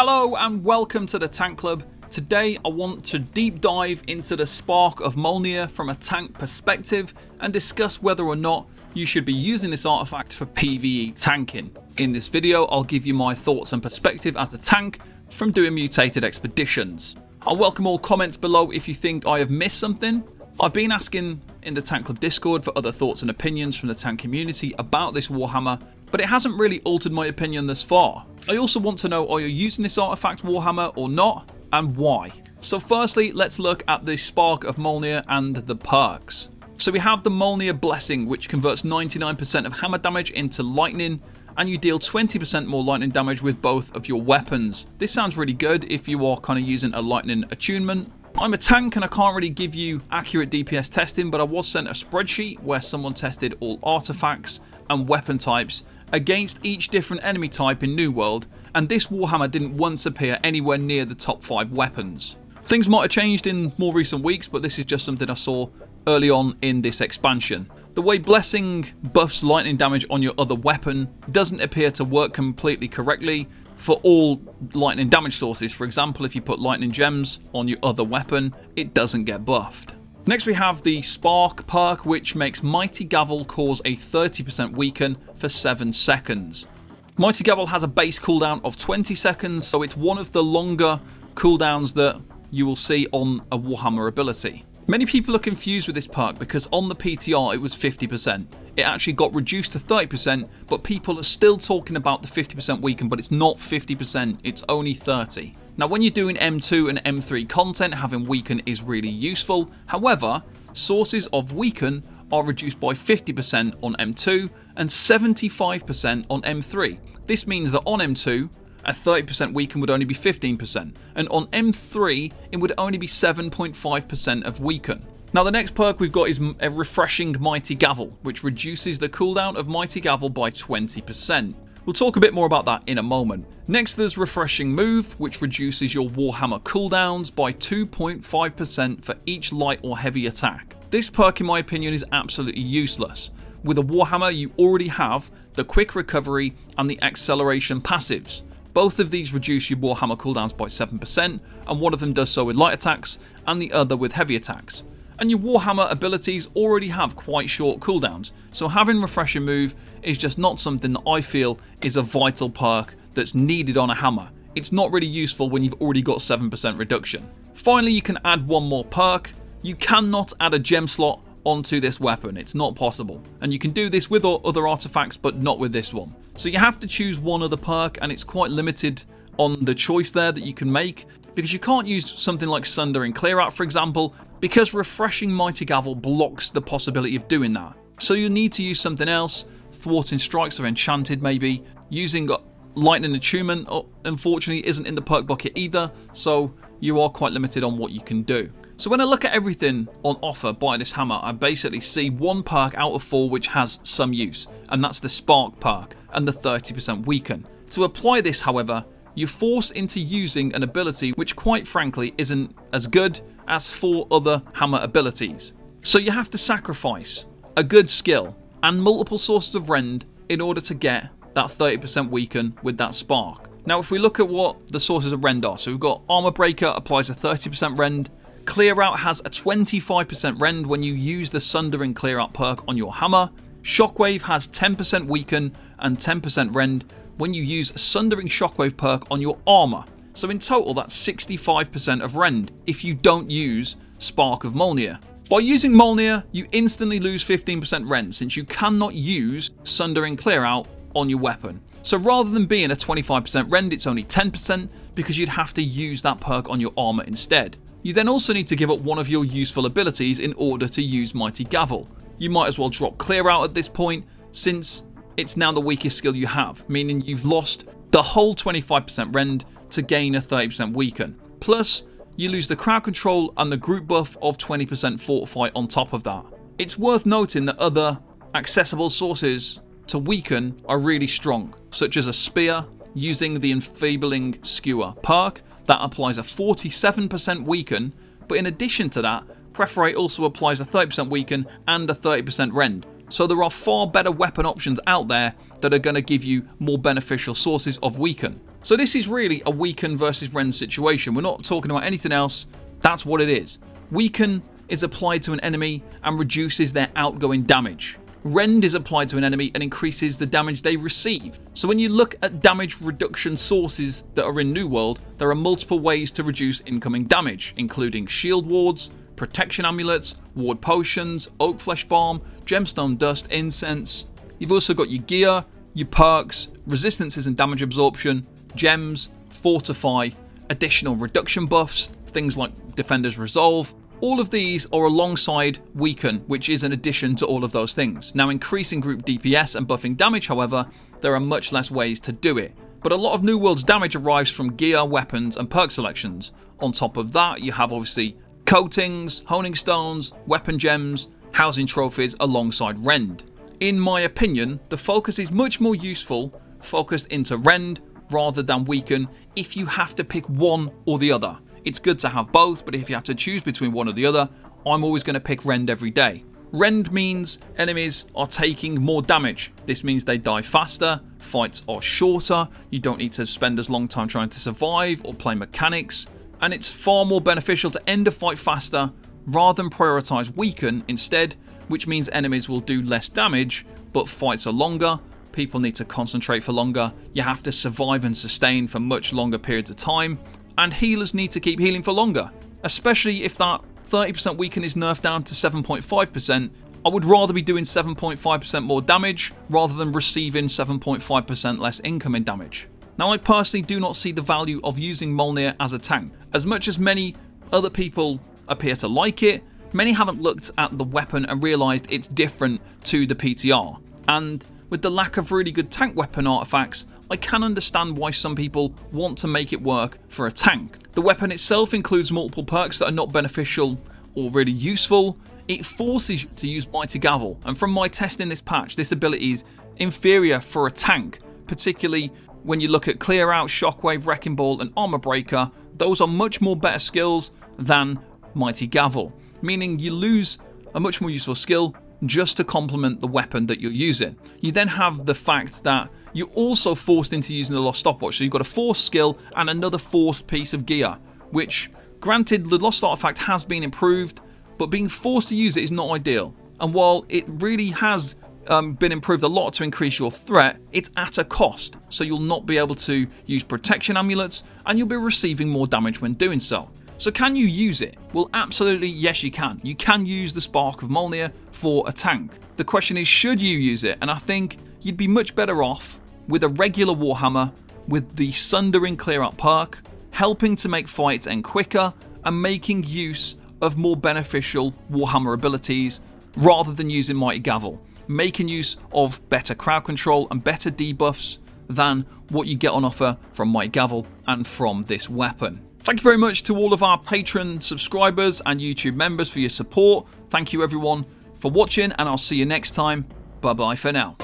Hello and welcome to the Tank Club. Today I want to deep dive into the Spark of Mjölnir from a tank perspective and discuss whether or not you should be using this artifact for PvE tanking. In this video I'll give you my thoughts and perspective as a tank from doing mutated expeditions. I'll welcome all comments below if you think I have missed something. I've been asking in the Tank Club Discord for other thoughts and opinions from the tank community about this Warhammer, but it hasn't really altered my opinion thus far. I also want to know, are you using this artifact Warhammer or not, and why? So firstly, let's look at the Spark of Mjölnir and the perks. So we have the Mjlnir Blessing, which converts 99% of hammer damage into lightning, and you deal 20% more lightning damage with both of your weapons. This sounds really good if you are kind of using a lightning attunement. I'm a tank and I can't really give you accurate DPS testing, but I was sent a spreadsheet where someone tested all artifacts and weapon types against each different enemy type in New World, and this Warhammer didn't once appear anywhere near the top 5 weapons. Things might have changed in more recent weeks, but this is just something I saw early on in this expansion. The way Blessing buffs lightning damage on your other weapon doesn't appear to work completely correctly for all lightning damage sources. For example, if you put lightning gems on your other weapon, it doesn't get buffed. Next we have the Spark perk, which makes Mighty Gavel cause a 30% weaken for 7 seconds. Mighty Gavel has a base cooldown of 20 seconds, so it's one of the longer cooldowns that you will see on a Warhammer ability. Many people are confused with this perk because on the PTR it was 50%. It actually got reduced to 30%, but people are still talking about the 50% weaken, but it's not 50%, it's only 30. Now when you're doing M2 and M3 content, having weaken is really useful. However, sources of weaken are reduced by 50% on M2 and 75% on M3. This means that on M2, a 30% weaken would only be 15%, and on M3 it would only be 7.5% of weaken. Now the next perk we've got is a refreshing Mighty Gavel, which reduces the cooldown of Mighty Gavel by 20%. We'll talk a bit more about that in a moment. Next there's Refreshing Move, which reduces your Warhammer cooldowns by 2.5% for each light or heavy attack. This perk in my opinion is absolutely useless. With a Warhammer you already have the quick recovery and the acceleration passives. Both of these reduce your Warhammer cooldowns by 7%, and one of them does so with light attacks and the other with heavy attacks. And your Warhammer abilities already have quite short cooldowns, so having Refreshing Move is just not something that I feel is a vital perk that's needed on a hammer. It's not really useful when you've already got 7% reduction. Finally, you can add one more perk. You cannot add a gem slot onto this weapon, it's not possible, and you can do this with other artifacts but not with this one. So you have to choose one other perk, and it's quite limited on the choice there that you can make, because you can't use something like Sunder and Clear Out for example, because Refreshing Mighty Gavel blocks the possibility of doing that. So you need to use something else. Thwarting Strikes or Enchanted maybe. Using Lightning Attunement unfortunately isn't in the perk bucket either, so you are quite limited on what you can do. So when I look at everything on offer by this hammer, I basically see one perk out of 4 which has some use, and that's the Spark perk and the 30% weaken. To apply this, however, you're forced into using an ability which quite frankly isn't as good as 4 other hammer abilities. So you have to sacrifice a good skill and multiple sources of rend in order to get that 30% weaken with that Spark. Now if we look at what the sources of rend are, so we've got Armor Breaker applies a 30% rend, Clear Out has a 25% rend when you use the Sunder and Clear Out perk on your hammer, Shockwave has 10% weaken and 10% rend when you use Sundering Shockwave perk on your armor. So in total that's 65% of rend if you don't use Spark of Mjölnir. By using Mjlnir, you instantly lose 15% rend since you cannot use Sunder and Clear Out on your weapon. So rather than being a 25% rend, it's only 10% because you'd have to use that perk on your armor instead. You then also need to give up one of your useful abilities in order to use Mighty Gavel. You might as well drop Clear Out at this point since it's now the weakest skill you have, meaning you've lost the whole 25% rend to gain a 30% weaken. Plus, you lose the crowd control and the group buff of 20% fortify on top of that. It's worth noting that other accessible sources to weaken are really strong, such as a spear using the Enfeebling Skewer perk that applies a 47% weaken, but in addition to that, Perforate also applies a 30% weaken and a 30% rend. So there are far better weapon options out there that are going to give you more beneficial sources of weaken. So this is really a weaken versus rend situation. We're not talking about anything else. That's what it is. Weaken is applied to an enemy and reduces their outgoing damage. Rend is applied to an enemy and increases the damage they receive. So when you look at damage reduction sources that are in New World, there are multiple ways to reduce incoming damage, including shield wards, protection amulets, ward potions, oak flesh balm, gemstone dust, incense. You've also got your gear, your perks, resistances and damage absorption, gems, fortify, additional reduction buffs, things like Defender's Resolve. All of these are alongside weaken, which is an addition to all of those things. Now, increasing group DPS and buffing damage, however, there are much less ways to do it. But a lot of New World's damage arrives from gear, weapons, and perk selections. On top of that, you have obviously coatings, honing stones, weapon gems, housing trophies alongside rend. In my opinion, the focus is much more useful focused into rend rather than weaken if you have to pick one or the other. It's good to have both, but if you have to choose between one or the other, I'm always going to pick rend every day. Rend means enemies are taking more damage. This means they die faster, fights are shorter, you don't need to spend as long time trying to survive or play mechanics, and it's far more beneficial to end a fight faster rather than prioritize weaken instead, which means enemies will do less damage, but fights are longer, people need to concentrate for longer, you have to survive and sustain for much longer periods of time, and healers need to keep healing for longer, especially if that 30% weaken is nerfed down to 7.5%. I would rather be doing 7.5% more damage rather than receiving 7.5% less incoming damage. Now, I personally do not see the value of using Mjlnir as a tank. As much as many other people appear to like it, many haven't looked at the weapon and realised it's different to the PTR. And with the lack of really good tank weapon artifacts, I can understand why some people want to make it work for a tank. The weapon itself includes multiple perks that are not beneficial or really useful. It forces you to use Mighty Gavel, and from my testing this patch, this ability is inferior for a tank, particularly when you look at Clear Out, Shockwave, Wrecking Ball and Armor Breaker. Those are much more better skills than Mighty Gavel, meaning you lose a much more useful skill just to complement the weapon that you're using. You then have the fact that you're also forced into using the Lost Stopwatch, so you've got a forced skill and another forced piece of gear, which, granted, the Lost Artifact has been improved, but being forced to use it is not ideal. And while it really has been improved a lot to increase your threat, it's at a cost, so you'll not be able to use protection amulets and you'll be receiving more damage when doing so. So can you use it? Well, absolutely yes you can. You can use the Spark of Mjölnir for a tank. The question is, should you use it? And I think you'd be much better off with a regular Warhammer with the Sundering Clear Out perk, helping to make fights end quicker and making use of more beneficial Warhammer abilities rather than using Mighty Gavel, making use of better crowd control and better debuffs than what you get on offer from Mighty Gavel and from this weapon. Thank you very much to all of our Patreon subscribers and YouTube members for your support. Thank you everyone for watching, and I'll see you next time. Bye bye for now.